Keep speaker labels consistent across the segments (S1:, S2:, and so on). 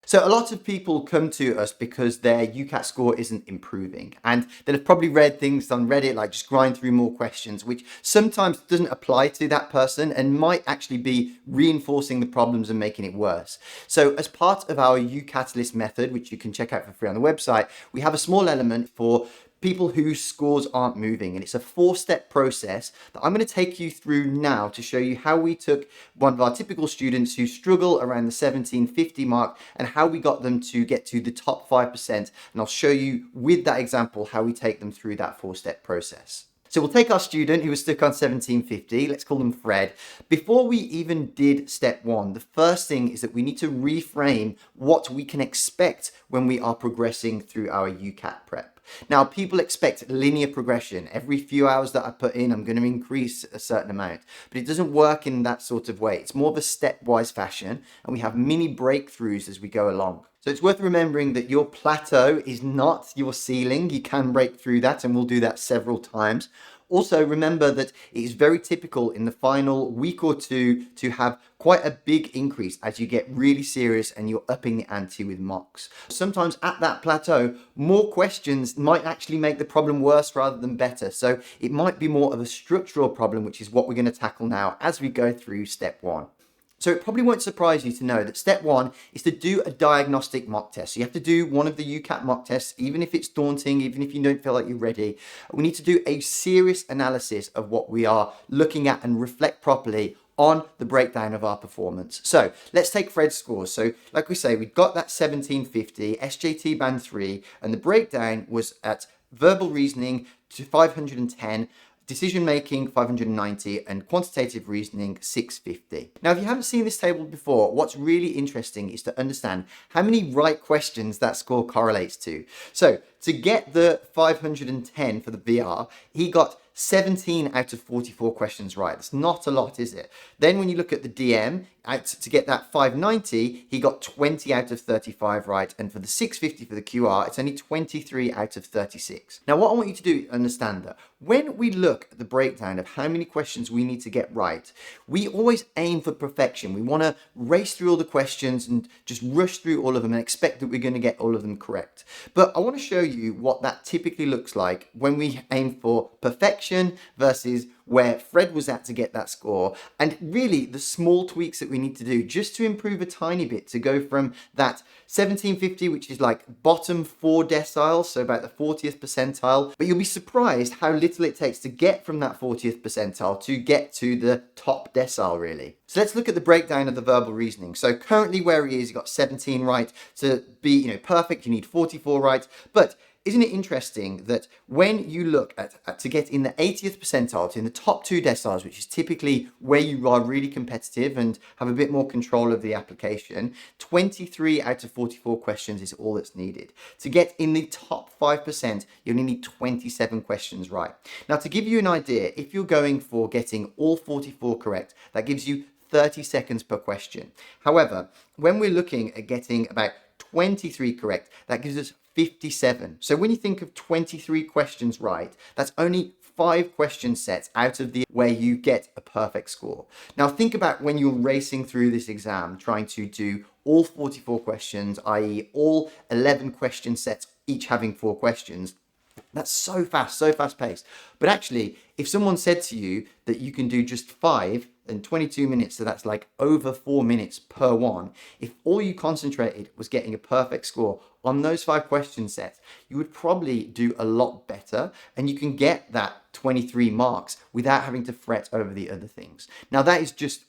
S1: So a lot of people come to us because their UCAT score isn't improving, and they'll have probably read things on Reddit like just grind through more questions, which sometimes doesn't apply to that person and might actually be reinforcing the problems and making it worse. So as part of our UCAtalyst method, which you can check out for free on the website, we have a small element for people whose scores aren't moving. And it's a 4-step process that I'm going to take you through now to show you how we took one of our typical students who struggle around the 1750 mark and how we got them to get to the top 5%. And I'll show you with that example how we take them through that 4-step process. So we'll take our student who was stuck on 1750, let's call them Fred. Before we even did step 1, the first thing is that we need to reframe what we can expect when we are progressing through our UCAT prep. Now, people expect linear progression. Every few hours that I put in, I'm going to increase a certain amount, but it doesn't work in that sort of way. It's more of a stepwise fashion, and we have mini breakthroughs as we go along. So it's worth remembering that your plateau is not your ceiling. You can break through that, and we'll do that several times. Also, remember that it is very typical in the final week or two to have quite a big increase as you get really serious and you're upping the ante with mocks. Sometimes at that plateau, more questions might actually make the problem worse rather than better. So it might be more of a structural problem, which is what we're going to tackle now as we go through step 1. So it probably won't surprise you to know that step 1 is to do a diagnostic mock test. So you have to do one of the UCAT mock tests, even if it's daunting, even if you don't feel like you're ready. We need to do a serious analysis of what we are looking at and reflect properly on the breakdown of our performance. So let's take Fred's scores. So like we say, we've got that 1750, SJT band 3, and the breakdown was at verbal reasoning to 510, decision making 590, and quantitative reasoning 650. Now, if you haven't seen this table before, what's really interesting is to understand how many right questions that score correlates to. So to get the 510 for the VR, he got 17 out of 44 questions right. That's not a lot, is it? Then when you look at the DM, to get that 590, he got 20 out of 35 right. And for the 650 for the QR, it's only 23 out of 36. Now, what I want you to do is understand that when we look at the breakdown of how many questions we need to get right, we always aim for perfection. We want to race through all the questions and just rush through all of them and expect that we're going to get all of them correct. But I want to show you what that typically looks like when we aim for perfection versus where Fred was at to get that score, and really the small tweaks that we need to do just to improve a tiny bit to go from that 1750, which is like bottom 4 deciles, so about the 40th percentile, but you'll be surprised how little it takes to get from that 40th percentile to get to the top decile, really. So let's look at the breakdown of the verbal reasoning. So currently where he is, he got 17 right. To be perfect, you need 44 right, but isn't it interesting that when you look at to get in the 80th percentile, to in the top 2 deciles, which is typically where you are really competitive and have a bit more control of the application, 23 out of 44 questions is all that's needed. To get in the top 5%, you only need 27 questions right. Now, to give you an idea, if you're going for getting all 44 correct, that gives you 30 seconds per question. However, when we're looking at getting about 23 correct, that gives us 57. So when you think of 23 questions right, that's only 5 question sets out of the where you get a perfect score. Now think about when you're racing through this exam, trying to do all 44 questions, i.e. all 11 question sets, each having 4 questions. That's so fast paced. But actually, if someone said to you that you can do just 5 in 22 minutes, so that's like over 4 minutes per one, if all you concentrated was getting a perfect score on those 5 question sets, you would probably do a lot better, and you can get that 23 marks without having to fret over the other things. Now, that is just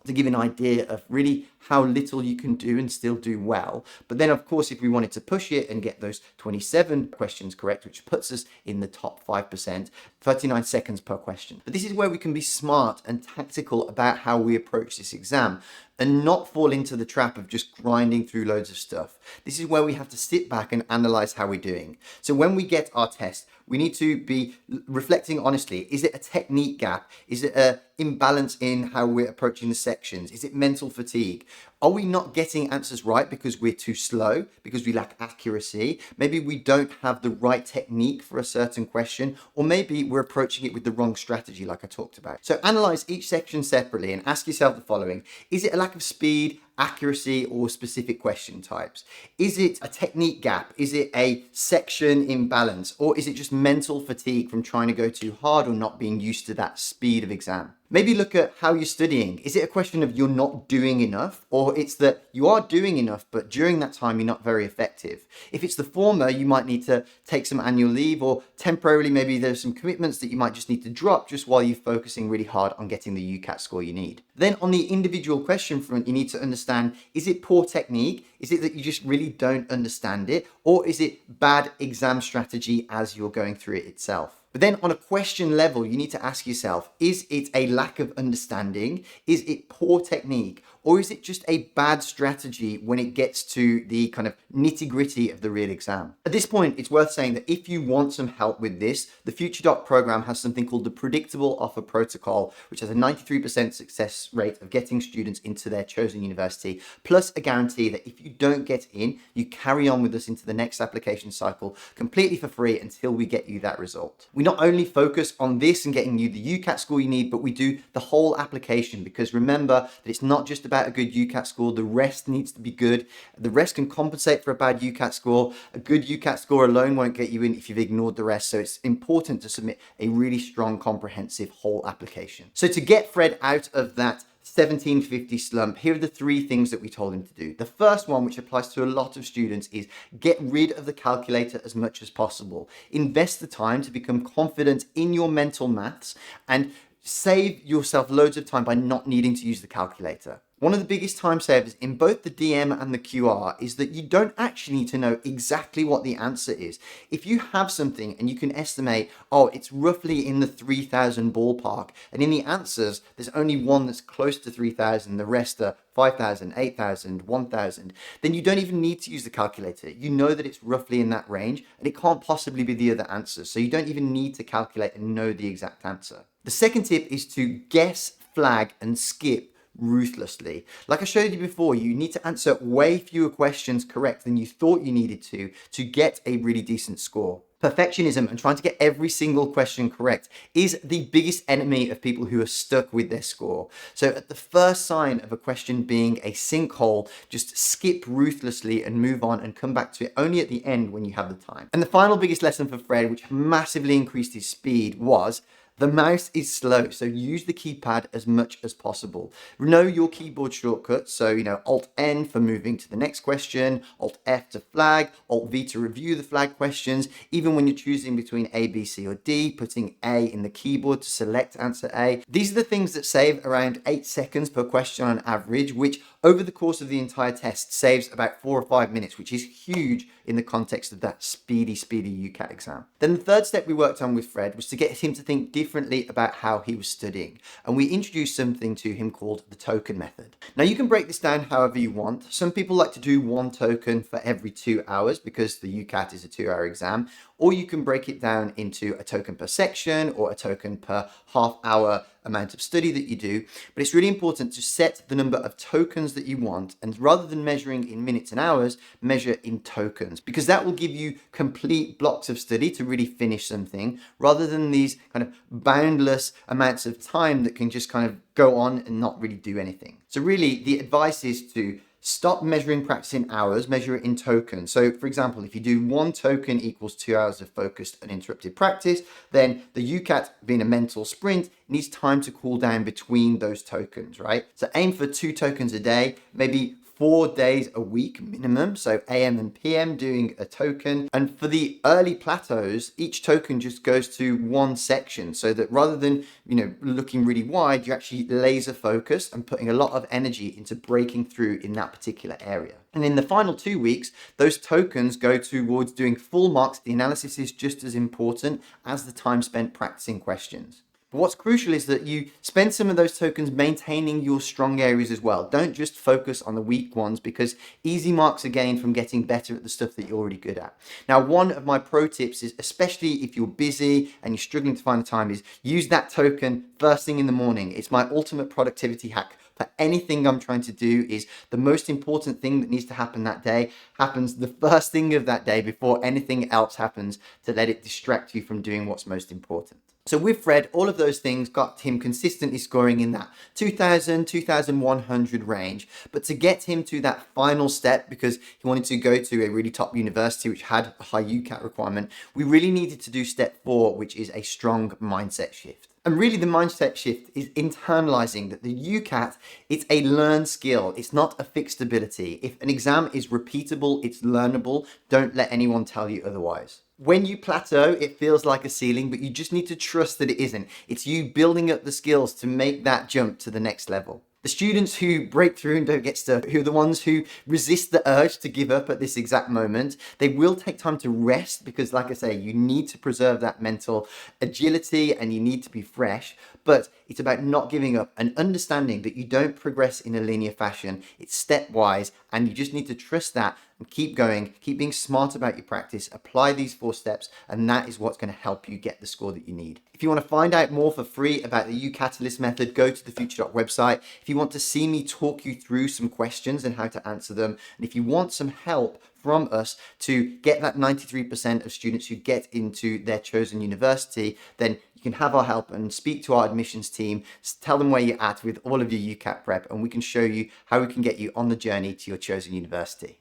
S1: to give an idea of really how little you can do and still do well. But then, of course, if we wanted to push it and get those 27 questions correct, which puts us in the top 5%, 39 seconds per question. But this is where we can be smart and tactical about how we approach this exam and not fall into the trap of just grinding through loads of stuff. This is where we have to sit back and analyze how we're doing. So when we get our test, we need to be reflecting honestly. Is it a technique gap? Is it an imbalance in how we're approaching the sections? Is it mental fatigue? Are we not getting answers right because we're too slow, because we lack accuracy? Maybe we don't have the right technique for a certain question, or maybe we're approaching it with the wrong strategy like I talked about. So analyze each section separately and ask yourself the following. Is it a lack of speed, accuracy or specific question types? Is it a technique gap? Is it a section imbalance? Or is it just mental fatigue from trying to go too hard or not being used to that speed of exam? Maybe look at how you're studying. Is it a question of you're not doing enough, or it's that you are doing enough, but during that time you're not very effective? If it's the former, you might need to take some annual leave, or temporarily maybe there's some commitments that you might just need to drop just while you're focusing really hard on getting the UCAT score you need. Then on the individual question front, you need to understand, is it poor technique? Is it that you just really don't understand it? Or is it bad exam strategy as you're going through it itself? But then on a question level, you need to ask yourself, is it a lack of understanding? Is it poor technique? Or is it just a bad strategy when it gets to the kind of nitty gritty of the real exam? At this point, it's worth saying that if you want some help with this, the Future Doc program has something called the Predictable Offer Protocol, which has a 93% success rate of getting students into their chosen university, plus a guarantee that if you don't get in, you carry on with us into the next application cycle completely for free until we get you that result. We not only focus on this and getting you the UCAT score you need, but we do the whole application, because remember that it's not just about a good UCAT score, the rest needs to be good. The rest can compensate for a bad UCAT score. A good UCAT score alone won't get you in if you've ignored the rest, so it's important to submit a really strong, comprehensive whole application. So to get Fred out of that 1750 slump, here are the three things that we told him to do. The first one, which applies to a lot of students, is get rid of the calculator as much as possible. Invest the time to become confident in your mental maths and save yourself loads of time by not needing to use the calculator. One of the biggest time savers in both the DM and the QR is that you don't actually need to know exactly what the answer is. If you have something and you can estimate, oh, it's roughly in the 3,000 ballpark, and in the answers, there's only one that's close to 3,000, the rest are 5,000, 8,000, 1,000, then you don't even need to use the calculator. You know that it's roughly in that range, and it can't possibly be the other answers, so you don't even need to calculate and know the exact answer. The second tip is to guess, flag, and skip ruthlessly. Like I showed you before, you need to answer way fewer questions correct than you thought you needed to get a really decent score. Perfectionism and trying to get every single question correct is the biggest enemy of people who are stuck with their score. So at the first sign of a question being a sinkhole, just skip ruthlessly and move on and come back to it only at the end when you have the time. And the final biggest lesson for Fred, which massively increased his speed, was the mouse is slow, so use the keypad as much as possible. Know your keyboard shortcuts, so Alt-N for moving to the next question, Alt-F to flag, Alt-V to review the flag questions. Even when you're choosing between A, B, C, or D, putting A in the keyboard to select answer A. These are the things that save around 8 seconds per question on average, which over the course of the entire test saves about 4 or 5 minutes, which is huge in the context of that speedy UCAT exam. Then the third step we worked on with Fred was to get him to think differently about how he was studying. And we introduced something to him called the token method. Now you can break this down however you want. Some people like to do one token for every 2 hours because the UCAT is a 2-hour exam, or you can break it down into a token per section or a token per half-hour amount of study that you do. But it's really important to set the number of tokens that you want, and rather than measuring in minutes and hours, measure in tokens, because that will give you complete blocks of study to really finish something, rather than these kind of boundless amounts of time that can just kind of go on and not really do anything. So really the advice is to stop measuring practice in hours, measure it in tokens. So for example, if you do 1 token equals 2 hours of focused uninterrupted practice, then the UCAT, being a mental sprint, needs time to cool down between those tokens, right? So aim for 2 tokens a day, maybe 4 days a week minimum, so AM and PM doing a token. And for the early plateaus, each token just goes to 1 section, so that rather than looking really wide, you're actually laser focused and putting a lot of energy into breaking through in that particular area. And in the final 2 weeks, those tokens go towards doing full marks. The analysis is just as important as the time spent practicing questions. But what's crucial is that you spend some of those tokens maintaining your strong areas as well. Don't just focus on the weak ones, because easy marks are gained from getting better at the stuff that you're already good at. Now, one of my pro tips is, especially if you're busy and you're struggling to find the time, is use that token first thing in the morning. It's my ultimate productivity hack. For anything I'm trying to do, is the most important thing that needs to happen that day happens the first thing of that day before anything else happens, to let it distract you from doing what's most important. So with Fred, all of those things got him consistently scoring in that 2000, 2100 range. But to get him to that final step, because he wanted to go to a really top university which had a high UCAT requirement, we really needed to do step 4, which is a strong mindset shift. And really the mindset shift is internalizing that the UCAT, it's a learned skill. It's not a fixed ability. If an exam is repeatable, it's learnable. Don't let anyone tell you otherwise. When you plateau, it feels like a ceiling, but you just need to trust that it isn't. It's you building up the skills to make that jump to the next level. The students who break through and don't get stuck, who are the ones who resist the urge to give up at this exact moment, they will take time to rest because, like I say, you need to preserve that mental agility and you need to be fresh. But it's about not giving up and understanding that you don't progress in a linear fashion. It's stepwise, and you just need to trust that and keep going, keep being smart about your practice, apply these 4 steps, and that is what's going to help you get the score that you need. If you want to find out more for free about the UCatalyst method, go to the Future website. If you want to see me talk you through some questions and how to answer them, and if you want some help from us to get that 93% of students who get into their chosen university, then you can have our help and speak to our admissions team, tell them where you're at with all of your UCAT prep, and we can show you how we can get you on the journey to your chosen university.